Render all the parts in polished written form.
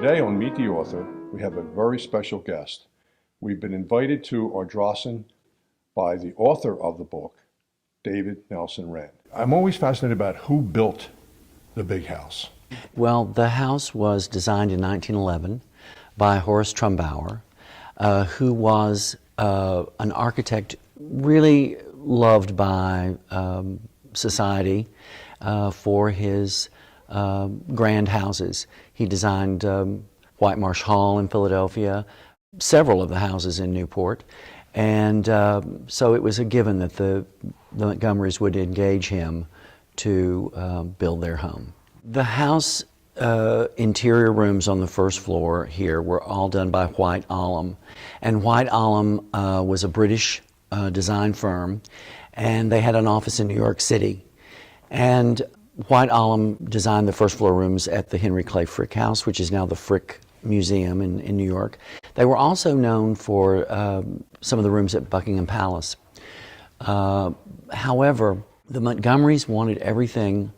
Today on Meet the Author, we have a very special guest. We've been invited to Ardrossan by the author of the book, David Nelson Wren. I'm always fascinated about who built the big house. Well, the house was designed in 1911 by Horace Trumbauer, who was an architect really loved by society for his grand houses. He designed White Marsh Hall in Philadelphia, several of the houses in Newport, and so it was a given that the Montgomerys would engage him to build their home. The house interior rooms on the first floor here were all done by White Alum, and White Alum was a British design firm, and they had an office in New York City. And White Alum designed the first floor rooms at the Henry Clay Frick House, which is now the Frick Museum in New York. They were also known for some of the rooms at Buckingham Palace. However, the Montgomerys wanted everything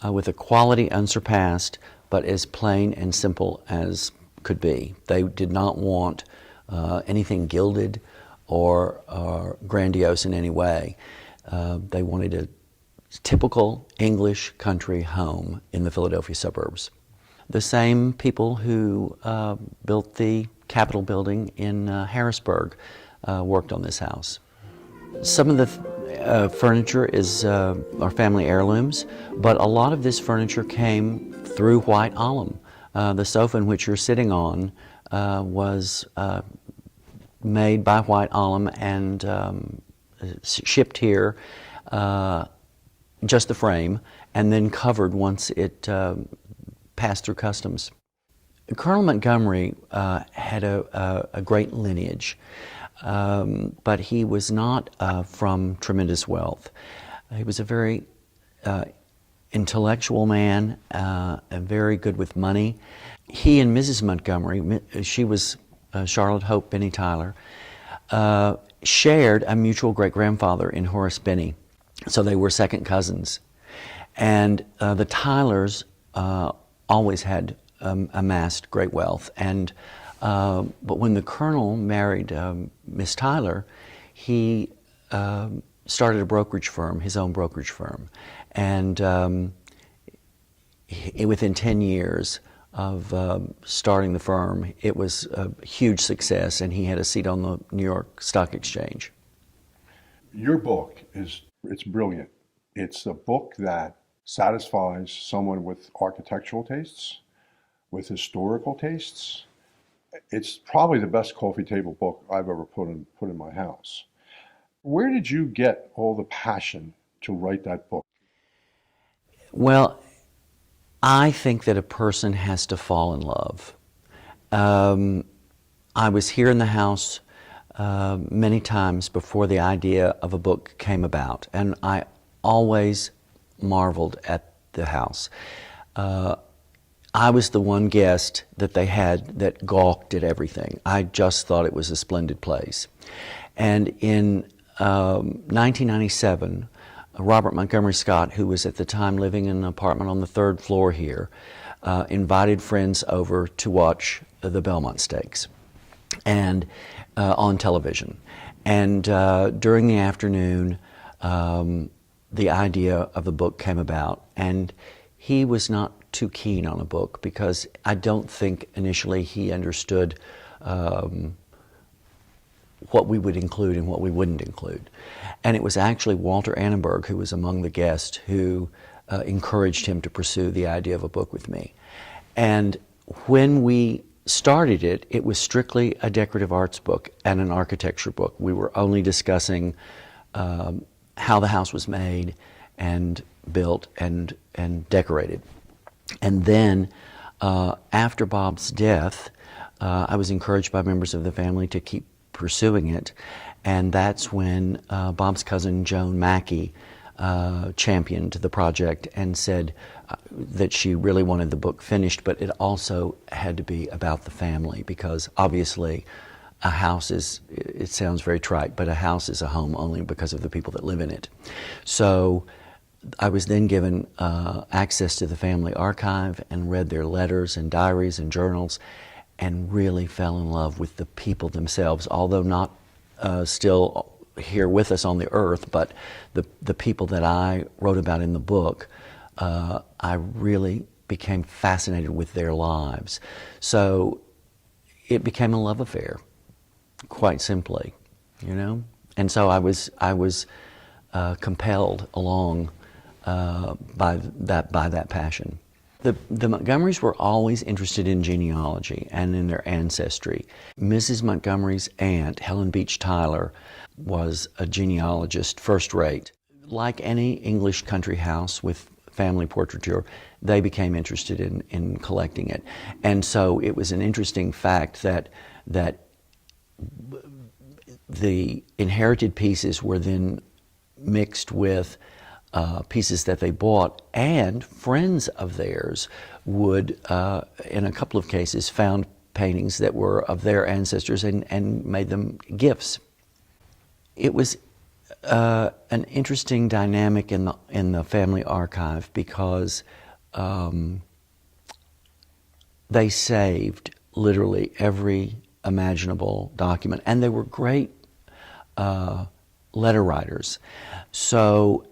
with a quality unsurpassed, but as plain and simple as could be. They did not want anything gilded or grandiose in any way. They wanted a typical English country home in the Philadelphia suburbs. The same people who built the Capitol building in Harrisburg worked on this house. Some of the furniture is our family heirlooms, but a lot of this furniture came through White Alum. The sofa in which you're sitting on was made by White Alum and shipped here, just the frame, and then covered once it passed through customs. Colonel Montgomery had a great lineage, but he was not from tremendous wealth. He was a very intellectual man, and very good with money. He and Mrs. Montgomery, she was Charlotte Hope Benny Tyler, shared a mutual great-grandfather in Horace Benny, so they were second cousins. And the Tylers always had amassed great wealth, and but when the Colonel married Miss Tyler, he started a brokerage firm, his own brokerage firm, and within 10 years of starting the firm, it was a huge success, and he had a seat on the New York Stock Exchange. Your book it's brilliant. It's a book that satisfies someone with architectural tastes, with historical tastes. It's probably the best coffee table book I've ever put in my house. Where did you get all the passion to write that book? Well, I think that a person has to fall in love. I was here in the house many times before the idea of a book came about, and I always marveled at the house. I was the one guest that they had that gawked at everything. I just thought it was a splendid place. And in 1997, Robert Montgomery Scott, who was at the time living in an apartment on the third floor here, invited friends over to watch the Belmont Stakes and on television. And during the afternoon, the idea of the book came about, and he was not too keen on a book because I don't think initially he understood what we would include and what we wouldn't include. And it was actually Walter Annenberg, who was among the guests, who encouraged him to pursue the idea of a book with me. And when we started it, it was strictly a decorative arts book and an architecture book. We were only discussing how the house was made and built and decorated. And then after Bob's death, I was encouraged by members of the family to keep pursuing it, and that's when Bob's cousin Joan Mackey championed the project and said that she really wanted the book finished, but it also had to be about the family, because obviously a house is, it sounds very trite, but a house is a home only because of the people that live in it. So I was then given access to the family archive and read their letters and diaries and journals, and really fell in love with the people themselves, although not still here with us on the earth, but the people that I wrote about in the book, I really became fascinated with their lives. So it became a love affair, quite simply, you know? And so I was compelled along by that passion. The Montgomerys were always interested in genealogy and in their ancestry. Mrs. Montgomery's aunt, Helen Beach Tyler, was a genealogist first rate. Like any English country house with family portraiture, they became interested in collecting it. And so it was an interesting fact that the inherited pieces were then mixed with pieces that they bought, and friends of theirs would, in a couple of cases, found paintings that were of their ancestors and made them gifts. It was an interesting dynamic in the family archive because they saved literally every imaginable document, and they were great letter writers. So,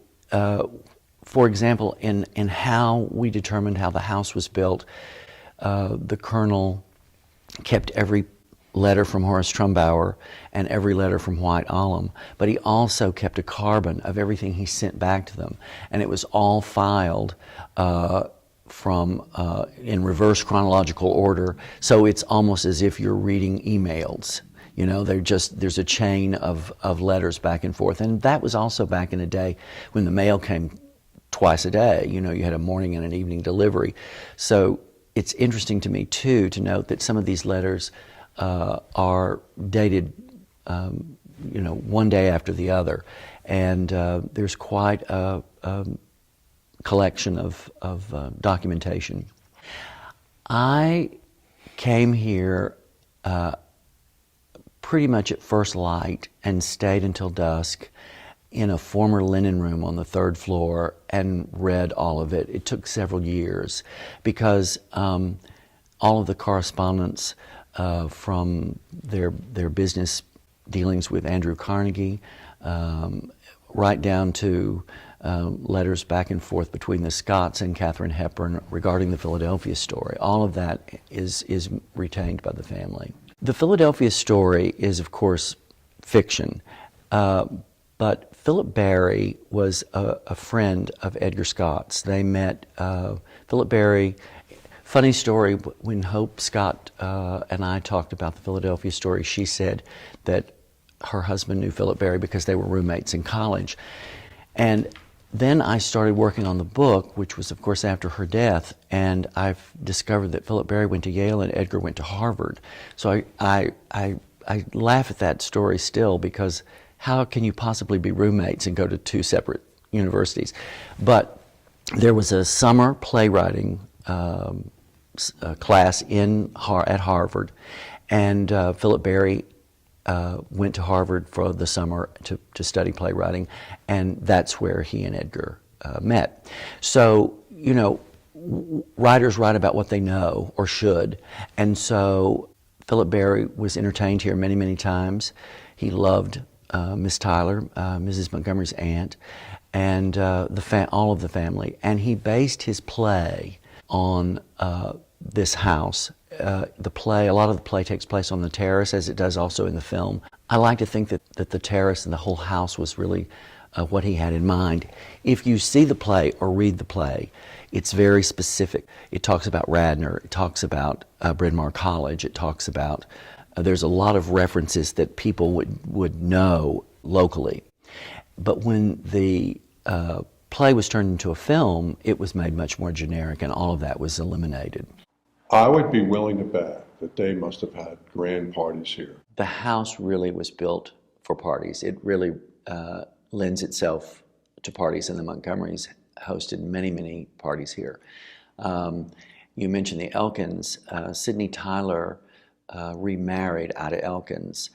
for example, in how we determined how the house was built, the Colonel kept every letter from Horace Trumbauer and every letter from White Alum, but he also kept a carbon of everything he sent back to them, and it was all filed in reverse chronological order, so it's almost as if you're reading emails. You know, there's a chain of letters back and forth, and that was also back in a day when the mail came twice a day. You know, you had a morning and an evening delivery. So it's interesting to me too to note that some of these letters are dated, you know, one day after the other, and there's quite a collection of documentation. I came here pretty much at first light and stayed until dusk in a former linen room on the third floor and read all of it. It took several years because all of the correspondence from their business dealings with Andrew Carnegie, right down to letters back and forth between the Scotts and Katharine Hepburn regarding the Philadelphia story. All of that is retained by the family. The Philadelphia story is, of course, fiction, but Philip Barry was a friend of Edgar Scott's. They met. Philip Barry, funny story, when Hope Scott and I talked about the Philadelphia story, she said that her husband knew Philip Barry because they were roommates in college. And then I started working on the book, which was, of course, after her death, and I've discovered that Philip Barry went to Yale and Edgar went to Harvard. So I laugh at that story still, because how can you possibly be roommates and go to two separate universities? But there was a summer playwriting class at Harvard, and Philip Barry went to Harvard for the summer to study playwriting, and that's where he and Edgar met. So, you know, writers write about what they know or should, and so Philip Barry was entertained here many, many times. He loved Miss Tyler, Mrs. Montgomery's aunt, and all of the family, and he based his play on this house. A lot of the play takes place on the terrace, as it does also in the film. I like to think that the terrace and the whole house was really what he had in mind. If you see the play or read the play, it's very specific. It talks about Radnor, it talks about Bryn Mawr College, it talks about, there's a lot of references that people would know locally. But when the play was turned into a film, it was made much more generic, and all of that was eliminated. I would be willing to bet that they must have had grand parties here. The house really was built for parties. It really lends itself to parties, and the Montgomerys hosted many, many parties here. You mentioned the Elkins. Sidney Tyler remarried Ida Elkins.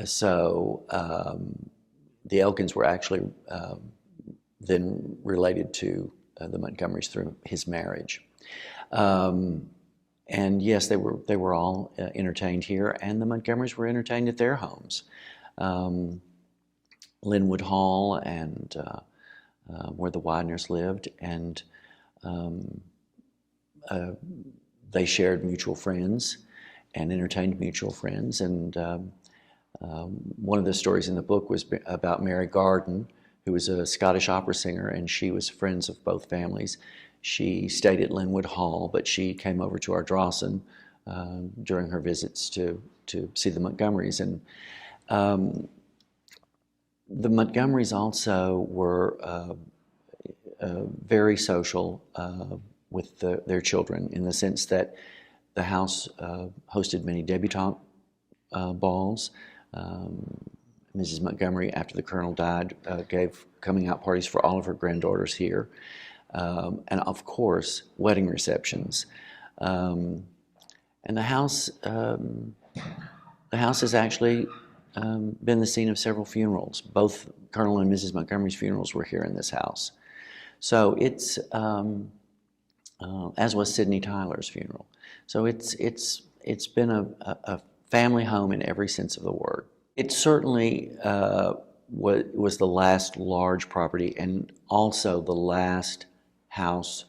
So the Elkins were actually then related to the Montgomerys through his marriage. And yes, they were all entertained here, and the Montgomerys were entertained at their homes. Linwood Hall and where the Wideners lived, and they shared mutual friends and entertained mutual friends. And one of the stories in the book was about Mary Garden, who was a Scottish opera singer, and she was friends of both families. She stayed at Linwood Hall, but she came over to Ardrossan during her visits to see the Montgomerys. And the Montgomerys also were very social with their children, in the sense that the house hosted many debutante balls. Mrs. Montgomery, after the Colonel died, gave coming out parties for all of her granddaughters here. And of course, wedding receptions. And the house has actually been the scene of several funerals. Both Colonel and Mrs. Montgomery's funerals were here in this house. So it's, as was Sidney Tyler's funeral. So it's been a family home in every sense of the word. It certainly was the last large property, and also the last house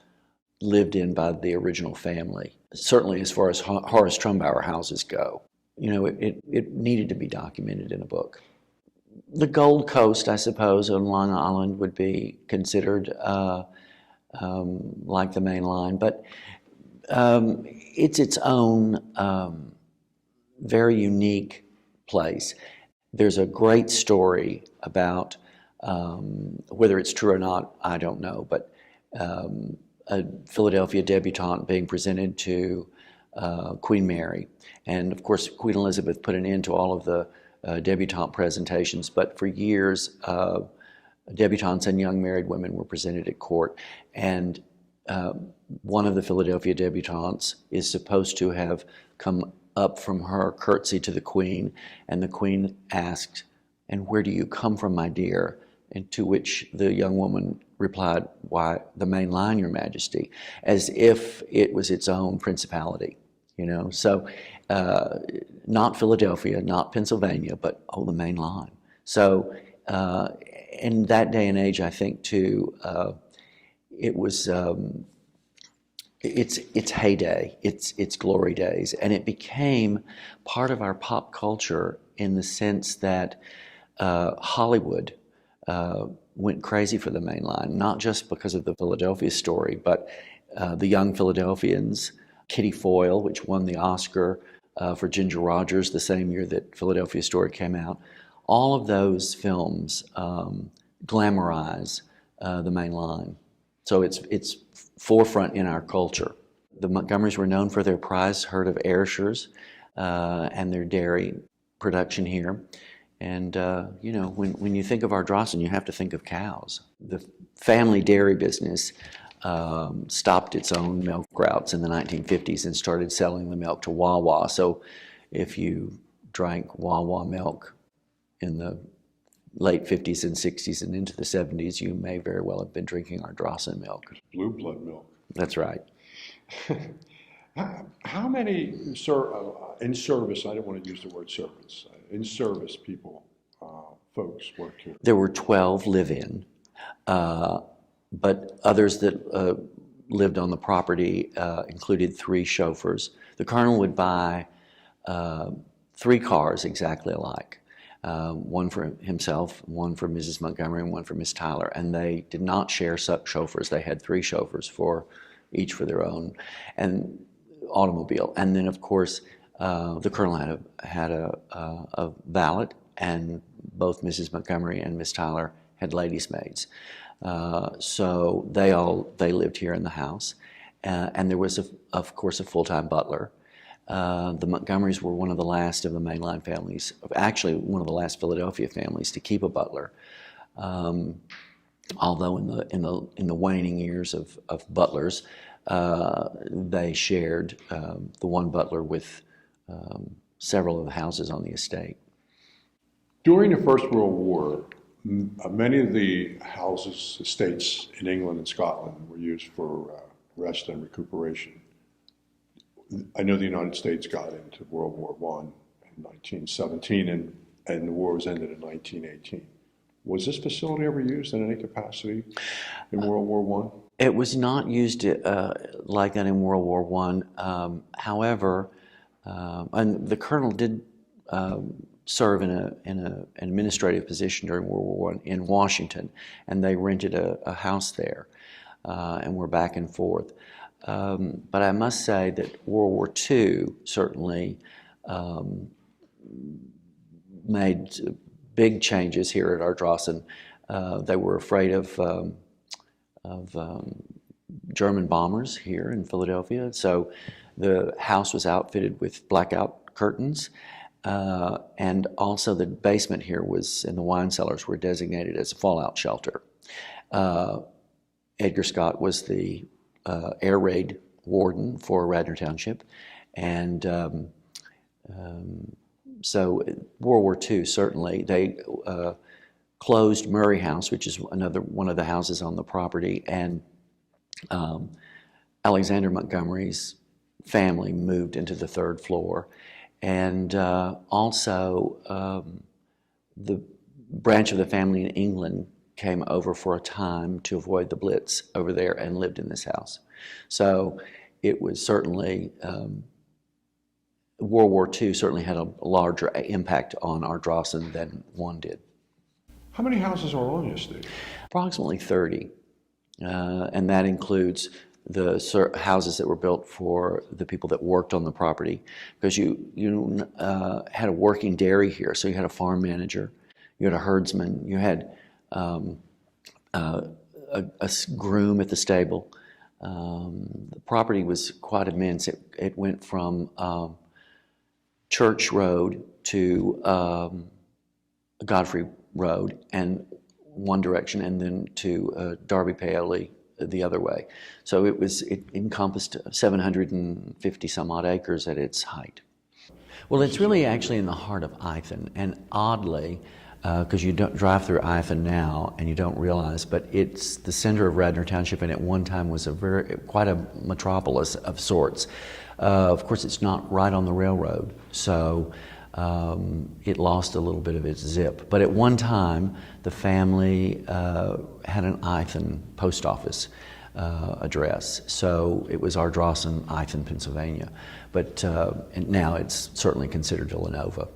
lived in by the original family. Certainly as far as Horace Trumbauer houses go. You know, it needed to be documented in a book. The Gold Coast, I suppose, on Long Island would be considered like the main line, but it's its own very unique place. There's a great story about, whether it's true or not, I don't know, but a Philadelphia debutante being presented to Queen Mary. And of course, Queen Elizabeth put an end to all of the debutante presentations, but for years, debutantes and young married women were presented at court. And one of the Philadelphia debutantes is supposed to have come up from her curtsy to the Queen, and the Queen asked, "And where do you come from, my dear?" And to which the young woman replied, "Why, the main line, Your Majesty," as if it was its own principality, you know. So not Philadelphia, not Pennsylvania, but, oh, the main line. So in that day and age, I think, too, it was its heyday, its glory days, and it became part of our pop culture in the sense that Hollywood went crazy for the main line, not just because of the Philadelphia story, but the Young Philadelphians, Kitty Foyle, which won the Oscar for Ginger Rogers the same year that Philadelphia Story came out. All of those films glamorize the main line. So it's forefront in our culture. The Montgomerys were known for their prize herd of Ayrshires and their dairy production here. And, you know, when you think of Ardrossan, you have to think of cows. The family dairy business stopped its own milk routes in the 1950s and started selling the milk to Wawa. So if you drank Wawa milk in the late 50s and 60s and into the 70s, you may very well have been drinking Ardrossan milk. Blue blood milk. That's right. How many in service, I don't want to use the word servants, in service people, folks work here? There were 12 live-in, but others that lived on the property included 3 chauffeurs. The Colonel would buy 3 cars exactly alike. One for himself, one for Mrs. Montgomery, and one for Miss Tyler. And they did not share chauffeurs. They had 3 chauffeurs, each for their own and automobile. And then, of course, the Colonel had a valet, and both Mrs. Montgomery and Miss Tyler had ladies' maids. So they lived here in the house. And there was, of course, a full-time butler. The Montgomerys were one of the last of the mainline families, actually one of the last Philadelphia families to keep a butler. Although in the waning years of butlers, they shared the one butler with several of the houses on the estate. During the First World War, Many of the houses, estates in England and Scotland were used for rest and recuperation. I know the United States got into World War One in 1917, and the war was ended in 1918. Was this facility ever used in any capacity in World War One? It was not used like that in World War One. However, and the colonel did serve in an administrative position during World War One in Washington, and they rented a house there, and were back and forth. But I must say that World War II certainly made big changes here at Ardrossan. They were afraid of German bombers here in Philadelphia, so the house was outfitted with blackout curtains, and also the basement here was, and the wine cellars were designated as a fallout shelter. Edgar Scott was the air raid warden for Radnor Township, and so World War II, certainly, they closed Murray House, which is another one of the houses on the property, and Alexander Montgomery's family moved into the third floor, and also the branch of the family in England came over for a time to avoid the Blitz over there and lived in this house. So it was certainly, World War II certainly had a larger impact on Ardrossan than one did. How many houses are on the estate? Approximately 30, and that includes the houses that were built for the people that worked on the property, because you had a working dairy here, so you had a farm manager, you had a herdsman, you had a groom at the stable. The property was quite immense. It went from Church Road to Godfrey Road and one direction, and then to Darby Paoli the other way. So it encompassed 750 some odd acres at its height. Well, it's really actually in the heart of Ithan, and oddly, because you don't drive through Ithan now and you don't realize, but it's the center of Radnor Township, and at one time was quite a metropolis of sorts. Of course, it's not right on the railroad, so it lost a little bit of its zip. But at one time, the family had an Ithan post office address, so it was Ardrossan, Ithan, Pennsylvania. But and now it's certainly considered Villanova.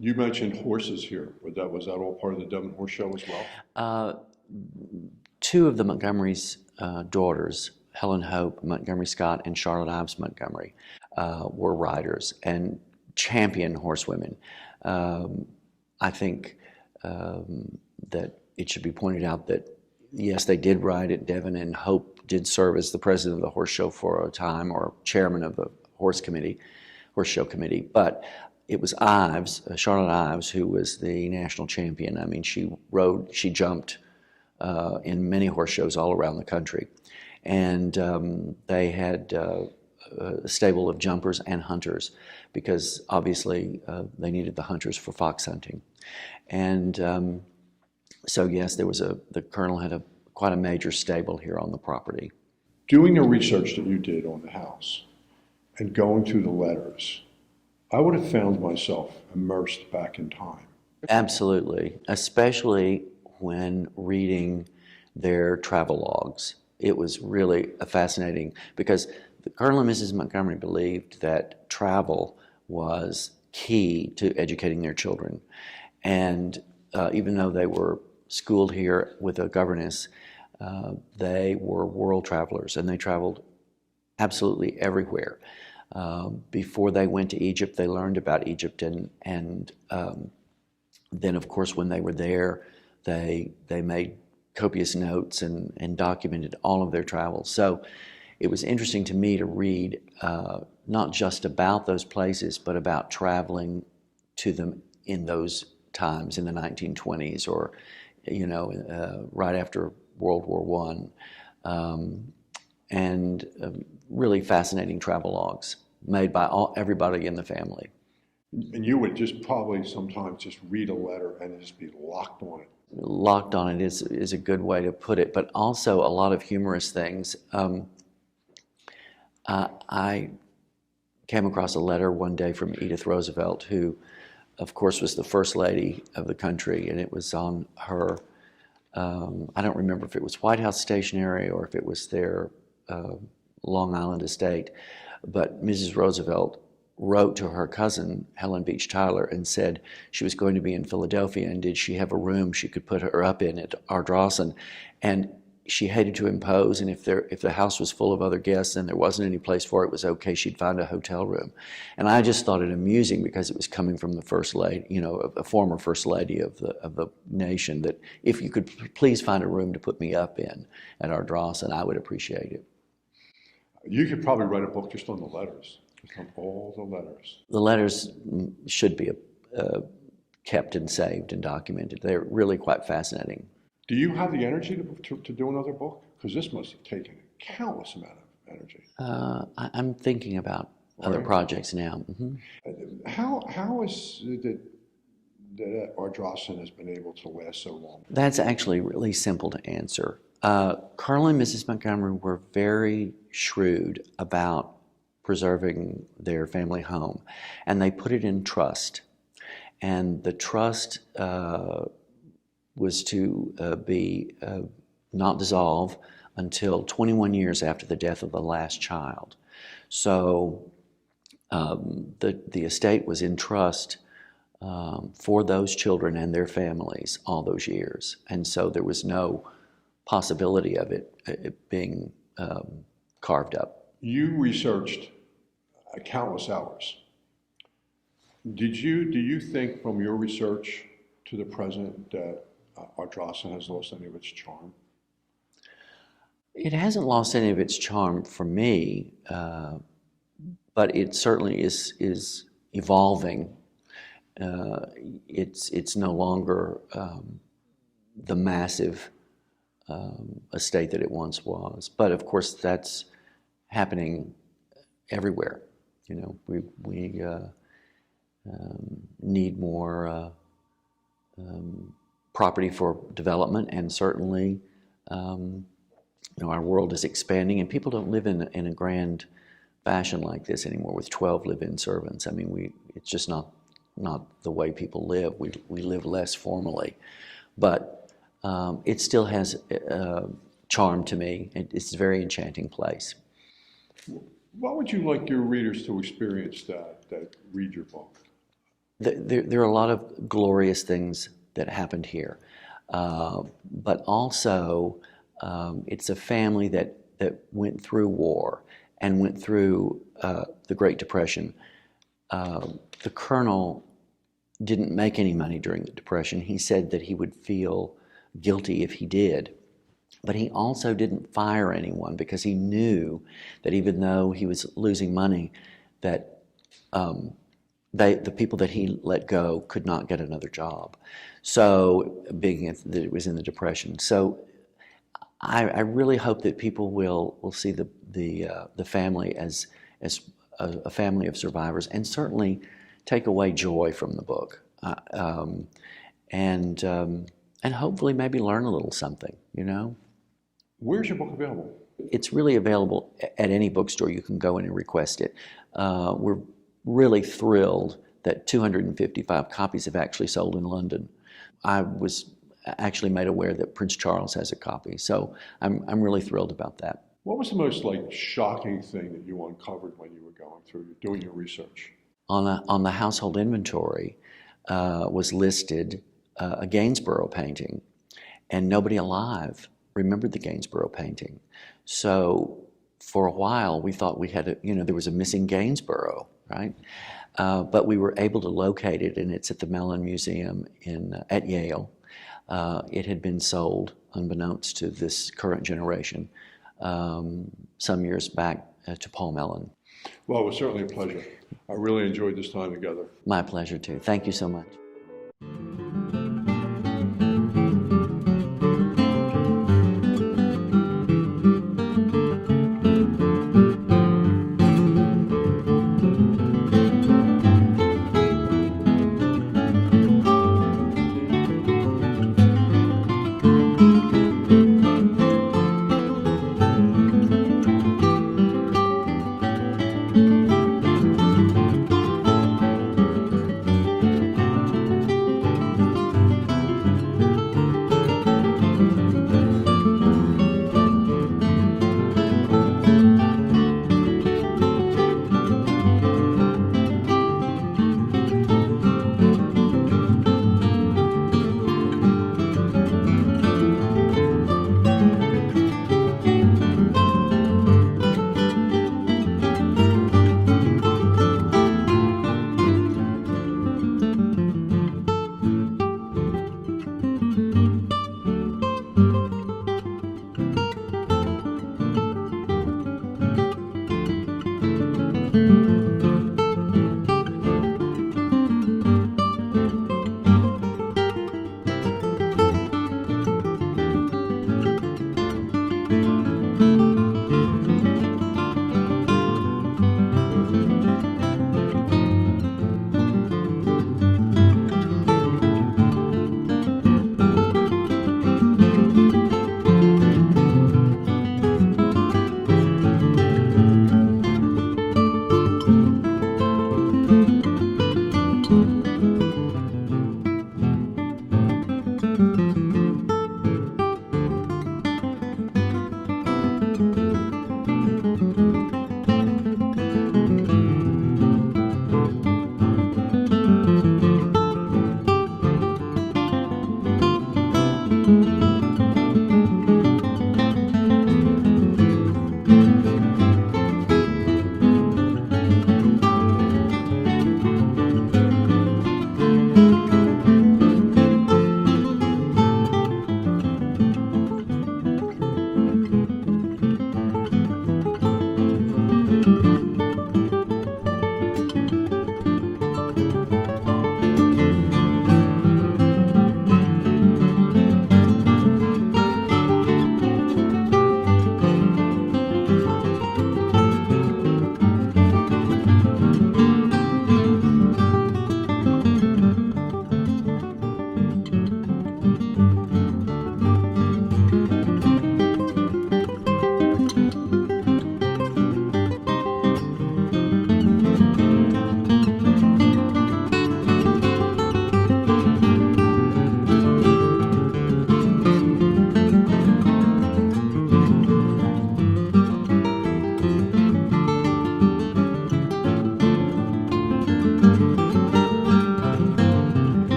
You mentioned horses here. Was that all part of the Devon Horse Show as well? Two of the Montgomery's daughters, Helen Hope Montgomery Scott and Charlotte Ives Montgomery, were riders and champion horsewomen. I think that it should be pointed out that, yes, they did ride at Devon, and Hope did serve as the president of the horse show for a time, or chairman of the horse show committee, but it was Ives, Charlotte Ives, who was the national champion. I mean, she jumped in many horse shows all around the country. And they had a stable of jumpers and hunters, because obviously they needed the hunters for fox hunting. And so yes, the colonel had quite a major stable here on the property. Doing the research that you did on the house and going through the letters, I would have found myself immersed back in time. Absolutely, especially when reading their travel logs. It was really fascinating, because the Colonel and Mrs. Montgomery believed that travel was key to educating their children. And even though they were schooled here with a governess, they were world travelers, and they traveled absolutely everywhere. Before they went to Egypt, they learned about Egypt, and then, of course, when they were there, they made copious notes and documented all of their travels. So it was interesting to me to read not just about those places, but about traveling to them in those times in the 1920s, or right after World War I, and really fascinating travel logs made by everybody in the family. And you would just probably sometimes just read a letter and just be locked on it. Locked on it is a good way to put it, but also a lot of humorous things. I came across a letter one day from Edith Roosevelt, who, of course, was the first lady of the country, and it was on her, I don't remember if it was White House stationery or if it was their Long Island estate, but Mrs. Roosevelt wrote to her cousin, Helen Beach Tyler, and said she was going to be in Philadelphia, and did she have a room she could put her up in at Ardrossan. And she hated to impose, and if the house was full of other guests and there wasn't any place for it, it was okay, she'd find a hotel room. And I just thought it amusing because it was coming from the first lady, you know, a former first lady of the nation, that if you could please find a room to put me up in at Ardrossan, I would appreciate it. You could probably write a book just on the letters, just on all the letters. The letters should be kept and saved and documented. They're really quite fascinating. Do you have the energy to do another book? Because this must have taken a countless amount of energy. I'm thinking about other projects now. Mm-hmm. How is it that Ardrossan has been able to last so long? That's actually really simple to answer. Colonel and Mrs. Montgomery were very shrewd about preserving their family home, and they put it in trust. And the trust was to be not dissolve until 21 years after the death of the last child. So the estate was in trust for those children and their families all those years. And so there was no possibility of it being carved up. You researched countless hours. Do you think from your research to the present that Ardrossan has lost any of its charm? It hasn't lost any of its charm for me, but it certainly is evolving. It's no longer the massive estate that it once was. But of course, that's happening everywhere. You know, we need more property for development, and certainly, you know, our world is expanding, and people don't live in a grand fashion like this anymore with 12 live-in servants. I mean, it's just not the way people live. We live less formally, but it still has charm to me. It's a very enchanting place. What would you like your readers to experience that read your book? There are a lot of glorious things that happened here, but also it's a family that went through war and went through the Great Depression. The Colonel didn't make any money during the Depression. He said that he would feel guilty if he did. But he also didn't fire anyone because he knew that even though he was losing money, that the people that he let go could not get another job. So, being that it was in the Depression, so I really hope that people will see the family as a family of survivors, and certainly take away joy from the book, and hopefully maybe learn a little something. You know. Where's your book available? It's really available at any bookstore. You can go in and request it. We're really thrilled that 255 copies have actually sold in London. I was actually made aware that Prince Charles has a copy, so I'm really thrilled about that. What was the most shocking thing that you uncovered when you were going through doing your research? On the household inventory was listed a Gainsborough painting, and nobody alive remembered the Gainsborough painting. So for a while we thought we had there was a missing Gainsborough, right? But we were able to locate it, and it's at the Mellon Museum at Yale. It had been sold, unbeknownst to this current generation, some years back to Paul Mellon. Well, it was certainly a pleasure. I really enjoyed this time together. My pleasure too. Thank you so much.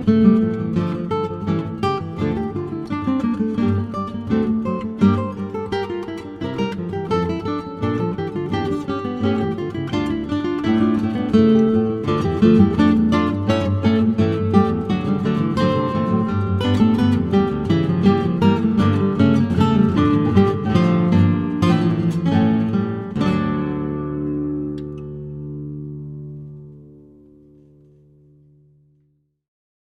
you.